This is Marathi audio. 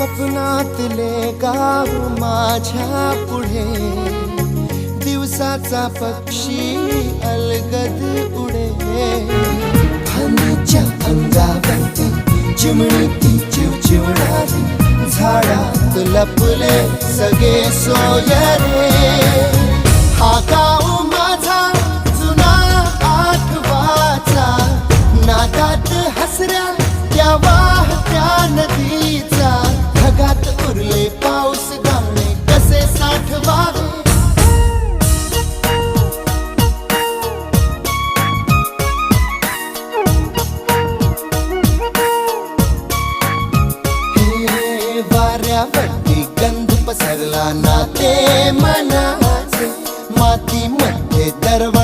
स्वप्नातले गाव माझ्या पुढे दिवसाचा पक्षी अलगद उडे फांदीच्या अंगावरती चिमणी ती चिवचिवणारी झाडात लपले सगळे सोयरे हा गाव माझा जुना आठवाचा नादात हसऱ्या त्या वाहत्या नदीचा ढगात उरले पाऊस गाणे कसे साठवावे हे वाऱ्यावरती गंध पसरला ना ते मनाचे मातीमध्ये दरवळ